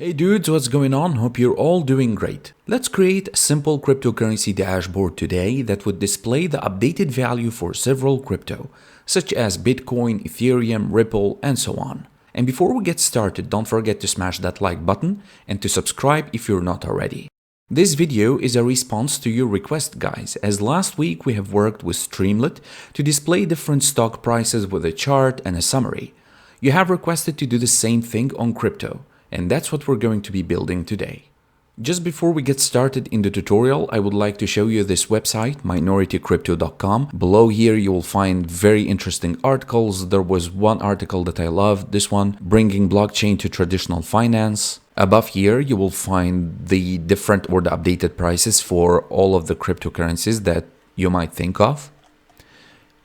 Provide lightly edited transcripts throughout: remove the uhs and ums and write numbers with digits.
Hey dudes, what's going on? Hope you're all doing great. Let's create a simple cryptocurrency dashboard today that would display the updated value for several crypto, such as Bitcoin, Ethereum, Ripple, and so on. And before we get started, don't forget to smash that like button and to subscribe if you're not already. This video is a response to your request, guys, as last week we have worked with Streamlit to display different stock prices with a chart and a summary. You have requested to do the same thing on crypto. And that's what we're going to be building today. Just before we get started in the tutorial, I would like to show you this website, minoritycrypto.com. Below here, you will find very interesting articles. There was one article that I loved, this one, bringing blockchain to traditional finance. Above here, you will find the different or the updated prices for all of the cryptocurrencies that you might think of.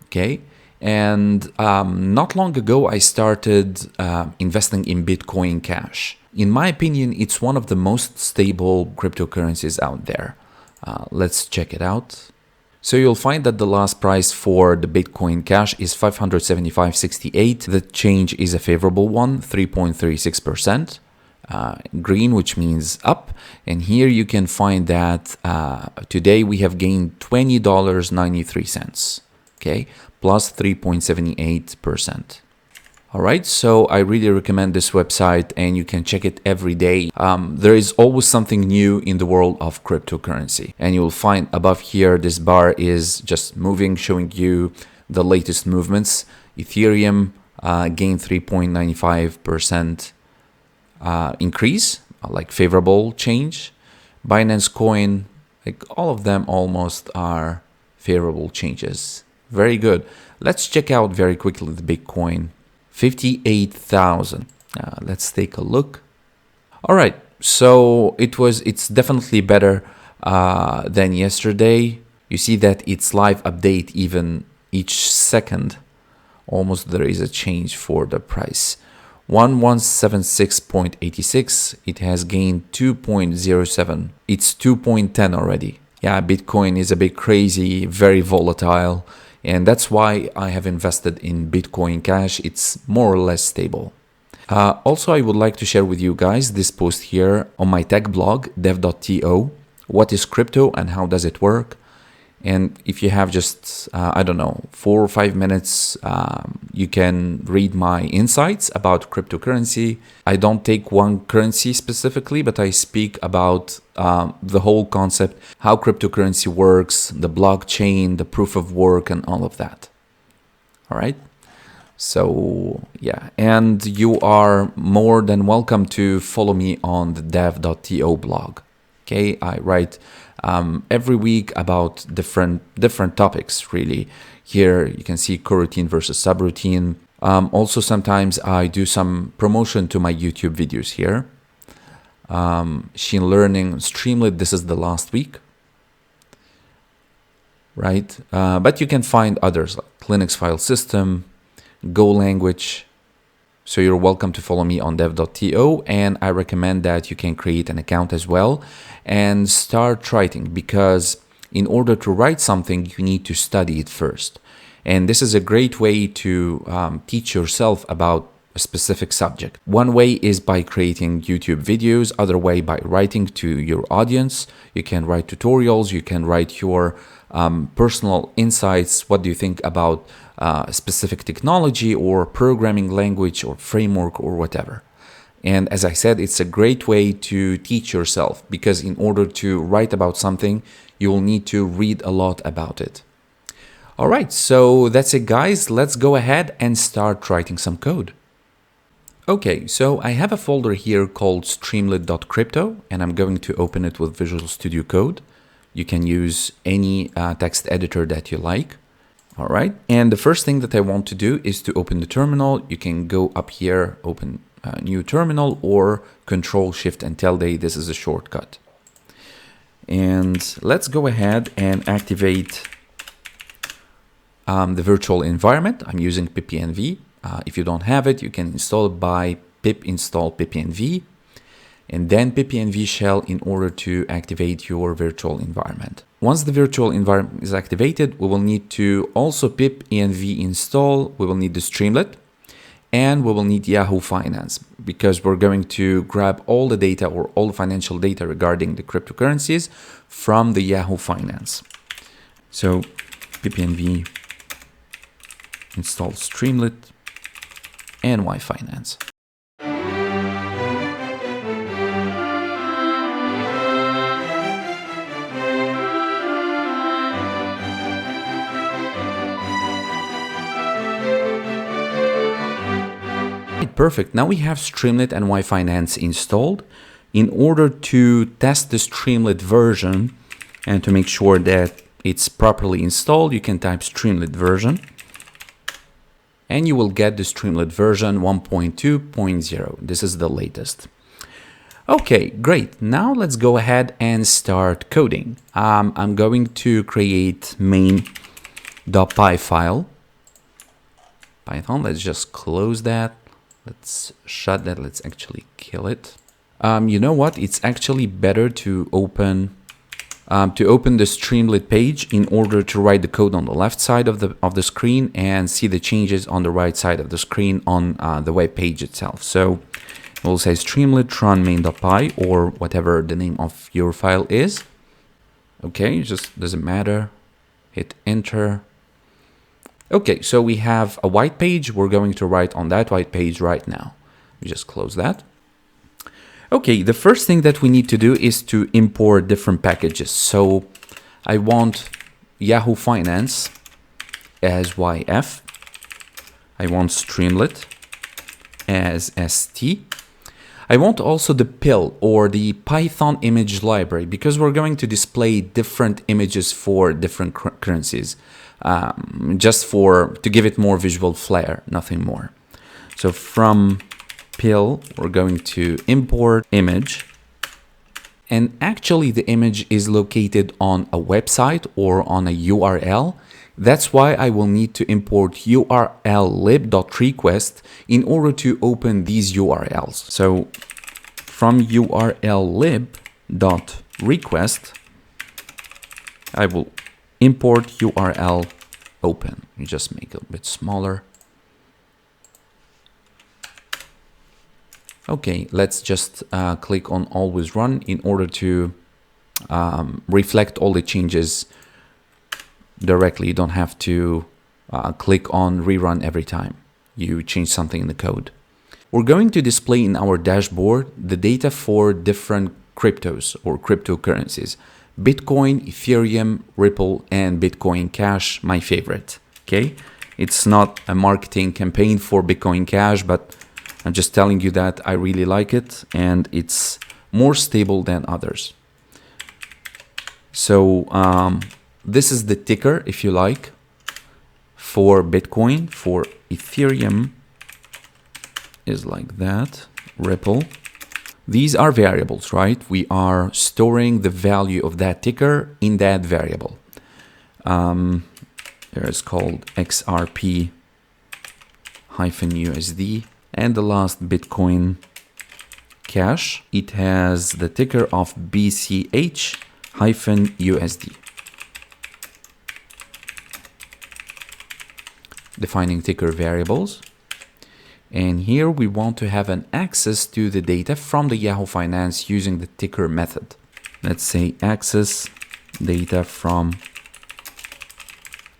Okay. And not long ago, I started investing in Bitcoin Cash. In my opinion, it's one of the most stable cryptocurrencies out there. Let's check it out. So you'll find that the last price for the Bitcoin Cash is 575.68. The change is a favorable one, 3.36%. Green, which means up. And here you can find that today we have gained $20.93. Okay, plus 3.78%. All right, so I really recommend this website and you can check it every day. There is always something new in the world of cryptocurrency. And you'll find above here, this bar is just moving, showing you the latest movements. Ethereum gained 3.95% increase, like favorable change. Binance Coin, like all of them almost are favorable changes. Very good. Let's check out very quickly the Bitcoin. 58,000. Let's take a look. All right. So it's definitely better than yesterday. You see that it's live update even each second. Almost there is a change for the price. 1176.86. It has gained 2.07. It's 2.10 already. Yeah, Bitcoin is a bit crazy, very volatile. And that's why I have invested in Bitcoin Cash. It's more or less stable. Also, I would like to share with you guys this post here on my tech blog, dev.to. What is crypto and how does it work? And if you have just, 4 or 5 minutes, you can read my insights about cryptocurrency. I don't take one currency specifically, but I speak about the whole concept, how cryptocurrency works, the blockchain, the proof of work, and all of that. All right. So, yeah, and you are more than welcome to follow me on the dev.to blog. Okay, I write every week about different topics, really. Here you can see coroutine versus subroutine. Also, sometimes I do some promotion to my YouTube videos here. Machine learning, Streamlit, this is the last week. Right? But you can find others like Linux file system, Go language. So you're welcome to follow me on dev.to, and I recommend that you can create an account as well and start writing, because in order to write something, you need to study it first. And this is a great way to teach yourself about a specific subject. One way is by creating YouTube videos, other way by writing to your audience. You can write tutorials, you can write your personal insights. What do you think about specific technology or programming language or framework or whatever? And as I said, it's a great way to teach yourself, because in order to write about something, you will need to read a lot about it. All right, so that's it, guys. Let's go ahead and start writing some code. Okay, so I have a folder here called streamlit.crypto, and I'm going to open it with Visual Studio Code. You can use any text editor that you like. All right, and the first thing that I want to do is to open the terminal. You can go up here, open a new terminal, or Control-Shift and Tilde. This is a shortcut. And let's go ahead and activate the virtual environment. I'm using pipenv. If you don't have it, you can install it by pip install pipenv, and then pipenv shell in order to activate your virtual environment. Once the virtual environment is activated, we will need to also pip env install. We will need the Streamlit, and we will need Yahoo Finance because we're going to grab all the data or all the financial data regarding the cryptocurrencies from the Yahoo Finance. So ppnv install Streamlit and Y Finance. Perfect. Now we have Streamlit and Y Finance installed. In order to test the Streamlit version and to make sure that it's properly installed, you can type Streamlit version and you will get the Streamlit version 1.2.0. This is the latest. Okay, great. Now let's go ahead and start coding. I'm going to create main.py file. Python, let's just close that. Let's shut that. Let's actually kill it. You know what? It's actually better to open the Streamlit page in order to write the code on the left side of the screen and see the changes on the right side of the screen on the web page itself. So we'll say Streamlit run main.py or whatever the name of your file is. Okay, it just doesn't matter. Hit enter. Okay, so we have a white page. We're going to write on that white page right now. We just close that. Okay, the first thing that we need to do is to import different packages. So I want Yahoo Finance as YF. I want Streamlit as ST. I want also the PIL or the Python image library because we're going to display different images for different currencies. Just to give it more visual flair, nothing more. So from PIL, we're going to import image. And actually the image is located on a website or on a URL. That's why I will need to import URL lib.request in order to open these URLs. So from URL lib.request, I will import URL open. You just make it a bit smaller. Okay, let's just click on always run in order to reflect all the changes directly. You don't have to click on rerun every time you change something in the code. We're going to display in our dashboard the data for different cryptos or cryptocurrencies. Bitcoin, Ethereum, Ripple, and Bitcoin Cash, my favorite. Okay, it's not a marketing campaign for Bitcoin Cash, but I'm just telling you that I really like it and it's more stable than others. So this is the ticker, if you like, for Bitcoin. For Ethereum is like that. Ripple. These are variables, right? We are storing the value of that ticker in that variable. There is called XRP-USD. And the last Bitcoin Cash, it has the ticker of BCH-USD. Defining ticker variables. And here we want to have an access to the data from the Yahoo Finance using the ticker method. Let's say access data from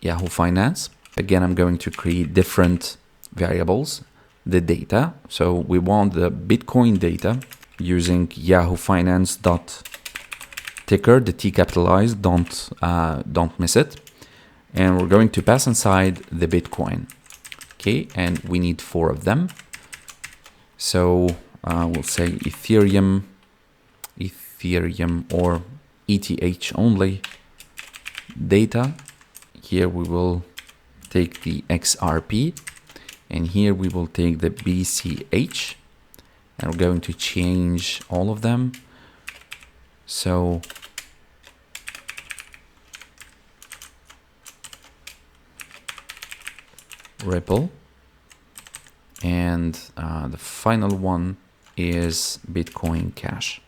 Yahoo Finance. Again, I'm going to create different variables. The data. So we want the Bitcoin data using Yahoo Finance dot ticker, the T capitalized, don't miss it. And we're going to pass inside the Bitcoin. Okay, and we need 4 of them. So we'll say Ethereum or ETH only data. Here we will take the XRP. And here we will take the BCH and we're going to change all of them. So Ripple and the final one is Bitcoin Cash.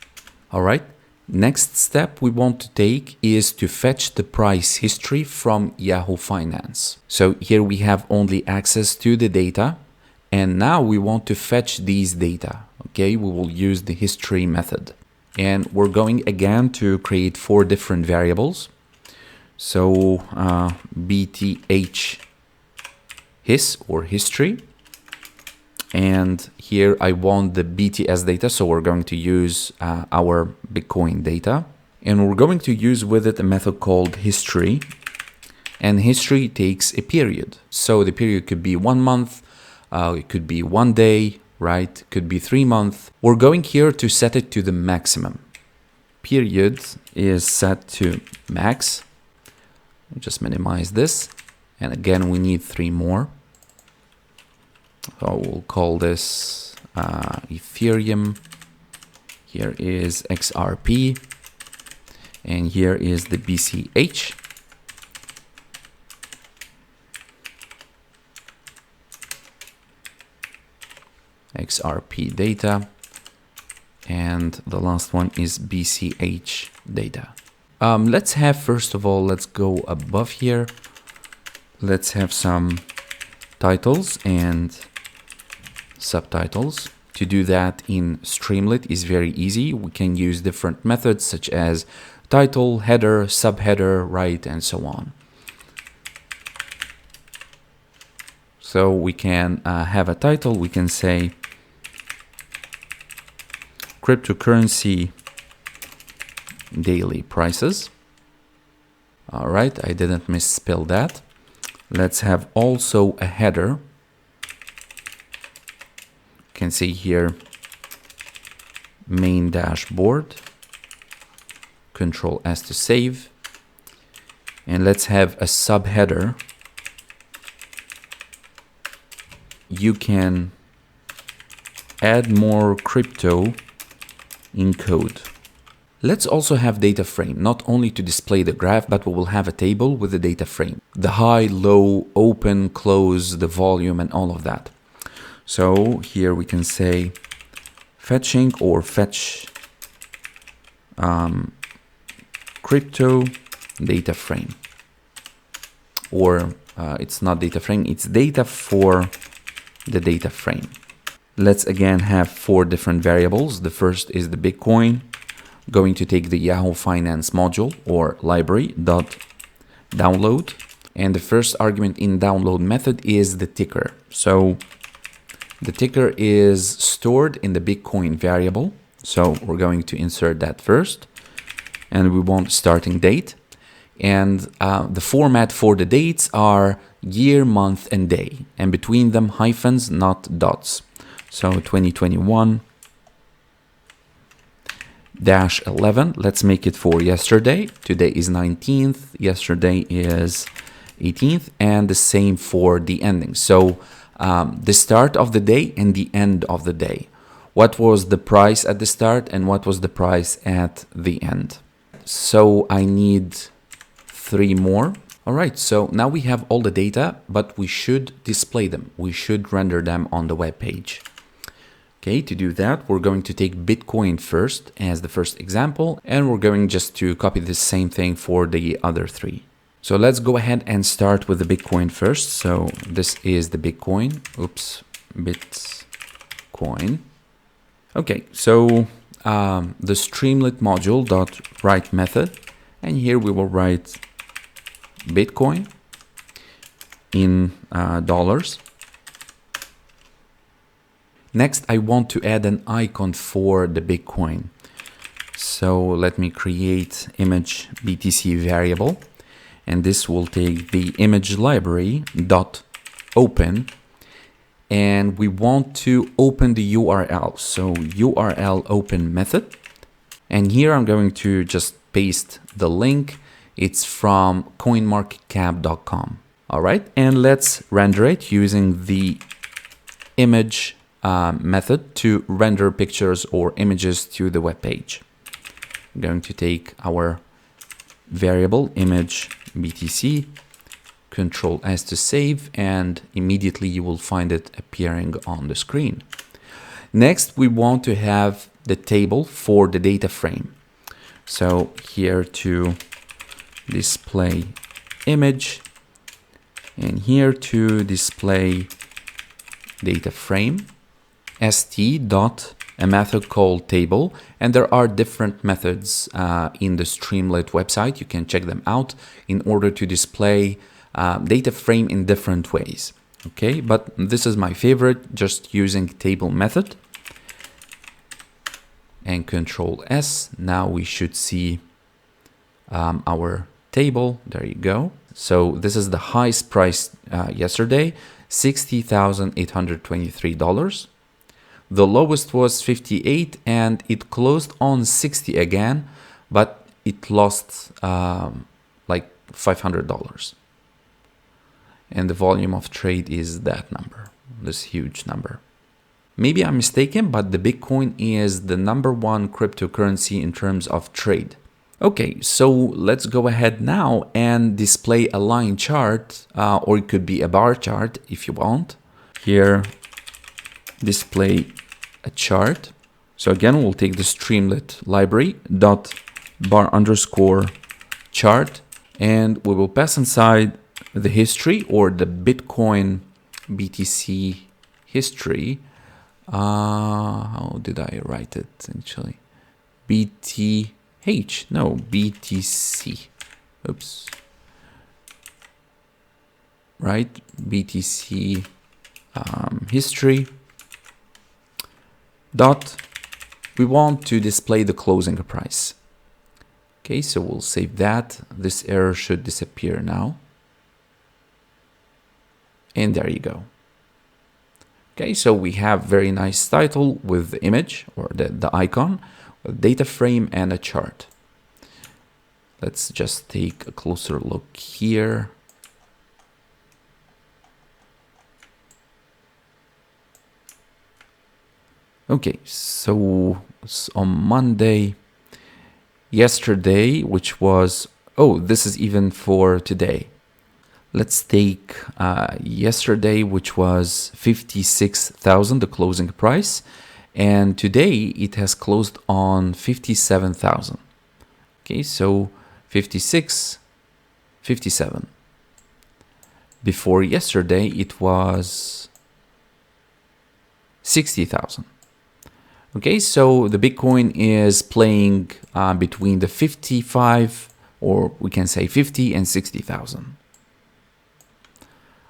All right. Next step we want to take is to fetch the price history from Yahoo Finance. So here we have only access to the data And now we want to fetch these data. Okay, we will use the history method. And we're going again to create 4 different variables. So bth his or history. And here I want the BTS data, so we're going to use our Bitcoin data. And we're going to use with it a method called history. And history takes a period. So the period could be 1 month, it could be 1 day, right? It could be 3 months. We're going here to set it to the maximum. Period is set to max. Just minimize this. And again, we need 3 more. So we'll call this Ethereum. Here is XRP. And here is the BCH. XRP data. And the last one is BCH data. Let's have, first of all, let's go above here. Let's have some titles and subtitles. To do that in Streamlit is very easy. We can use different methods such as title, header, subheader, right, and so on. So we can have a title. We can say cryptocurrency daily prices. All right, I didn't misspell that. Let's have also a header. You can see here main dashboard. Control S to save. And let's have a subheader. You can add more crypto in code. Let's also have data frame, not only to display the graph, but we will have a table with the data frame. The high, low, open, close, the volume, and all of that. So here we can say fetching or fetch crypto data frame. Or it's not data frame, it's data for the data frame. Let's again have 4 different variables. The first is the Bitcoin. Going to take the Yahoo Finance module or library dot download, and the first argument in download method is the ticker. So the ticker is stored in the Bitcoin variable. So we're going to insert that first, and we want starting date. And the format for the dates are year, month, and day, and between them hyphens, not dots. So 2021 -11, let's make it for yesterday. Today is 19th, yesterday is 18th, and the same for the ending. So the start of the day and the end of the day. What was the price at the start and what was the price at the end? So I need 3 more. All right, so now we have all the data, but we should display them. We should render them on the web page. Okay, to do that, we're going to take Bitcoin first as the first example, and we're going just to copy the same thing for the other 3. So let's go ahead and start with the Bitcoin first. So this is the Bitcoin. Oops, Bitcoin. Okay, so the Streamlit module dot write method, and here we will write Bitcoin in dollars. Next, I want to add an icon for the Bitcoin. So let me create image BTC variable, and this will take the image library dot open, and we want to open the URL. So URL open method, and here I'm going to just paste the link. It's from coinmarketcap.com. All right, and let's render it using the image method to render pictures or images to the web page. I'm going to take our variable image BTC, Control S to save, and immediately you will find it appearing on the screen. Next, we want to have the table for the data frame. So here to display image, and here to display data frame st dot a method called table, and there are different methods in the Streamlit website. You can check them out in order to display data frame in different ways. Okay, but this is my favorite, just using table method and Control S. Now we should see our table. There you go. So this is the highest price yesterday, $60,823. The lowest was 58 and it closed on 60 again, but it lost like $500. And the volume of trade is that number, this huge number. Maybe I'm mistaken, but the Bitcoin is the #1 cryptocurrency in terms of trade. Okay, so let's go ahead now and display a line chart, or it could be a bar chart if you want. Here, display a chart. So again, we'll take the Streamlit library dot bar underscore chart, and we will pass inside the history, or the Bitcoin BTC history. How did I write it actually? BTH, no, BTC. Oops. Right, BTC history dot. We want to display the closing price. Okay, so we'll save that. This error should disappear now. And there you go. Okay, so we have very nice title with the image, or the icon, a data frame and a chart. Let's just take a closer look here. Okay, so on Monday, yesterday, which was, oh, this is even for today. Let's take yesterday, which was 56,000, the closing price. And today it has closed on 57,000. Okay, so 56, 57. Before yesterday, it was 60,000. Okay, so the Bitcoin is playing between the 55, or we can say 50 and 60,000.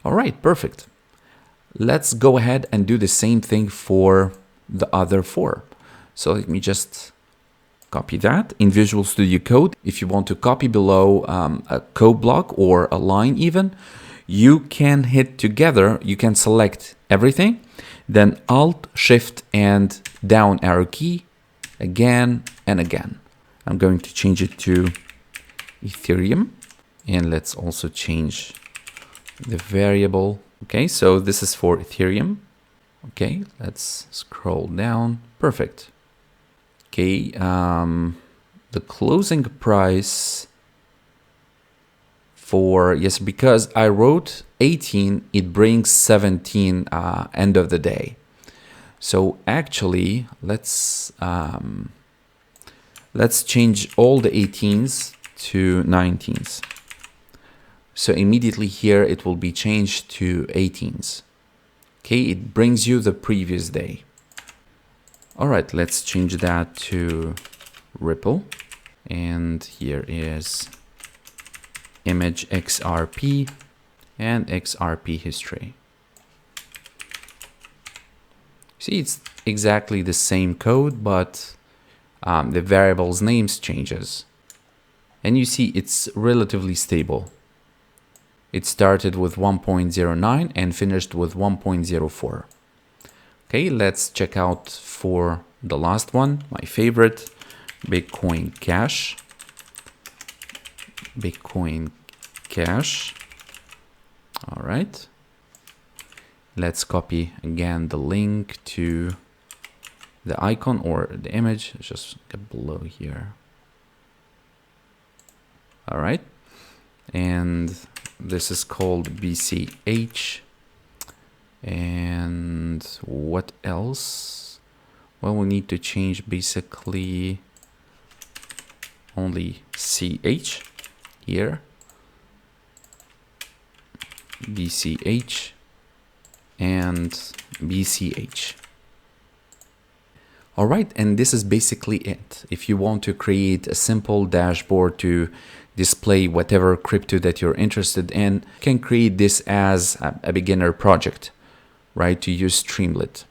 All right, perfect. Let's go ahead and do the same thing for the other 4. So let me just copy that in Visual Studio Code. If you want to copy below a code block or a line even, you can hit together, you can select everything, then Alt, Shift, and down arrow key again and again. I'm going to change it to Ethereum, and let's also change the variable. Okay, so this is for Ethereum. Okay, let's scroll down. Perfect. Okay, the closing price for, yes, because I wrote 18, it brings 17 end of the day. So actually, let's change all the 18s to 19s. So immediately here it will be changed to 18s. Okay, it brings you the previous day. All right, let's change that to Ripple. And here is image XRP and XRP history. See, it's exactly the same code, but the variable's names changes. And you see it's relatively stable. It started with 1.09 and finished with 1.04. Okay, let's check out for the last one, my favorite, Bitcoin Cash. Bitcoin Cash. All right. Let's copy again the link to the icon or the image, just below here. All right. And this is called BCH. And what else? Well, we need to change basically only CH here. BCH. and BCH. All right, and this is basically it. If you want to create a simple dashboard to display whatever crypto that you're interested in, you can create this as a beginner project, right, to use Streamlit.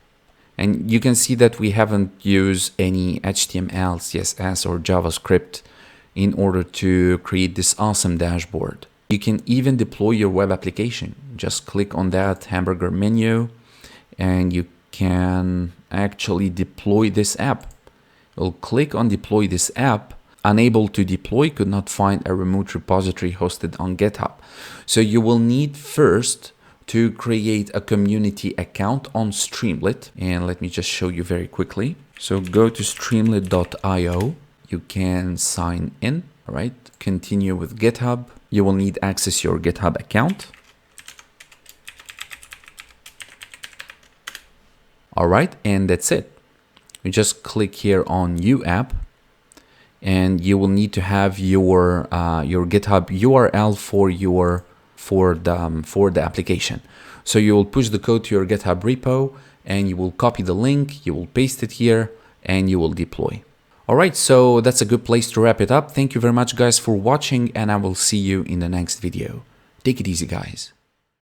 And you can see that we haven't used any HTML, CSS, or JavaScript in order to create this awesome dashboard. You can even deploy your web application. Just click on that hamburger menu and you can actually deploy this app. You'll click on deploy this app. Unable to deploy, could not find a remote repository hosted on GitHub. So you will need first to create a community account on Streamlit. And let me just show you very quickly. So go to streamlit.io. You can sign in, all right? Continue with GitHub. You will need access your GitHub account. All right, and that's it. You just click here on New App, and you will need to have your GitHub URL for the application. So you will push the code to your GitHub repo, and you will copy the link, you will paste it here, and you will deploy. All right, so that's a good place to wrap it up. Thank you very much, guys, for watching, and I will see you in the next video. Take it easy, guys.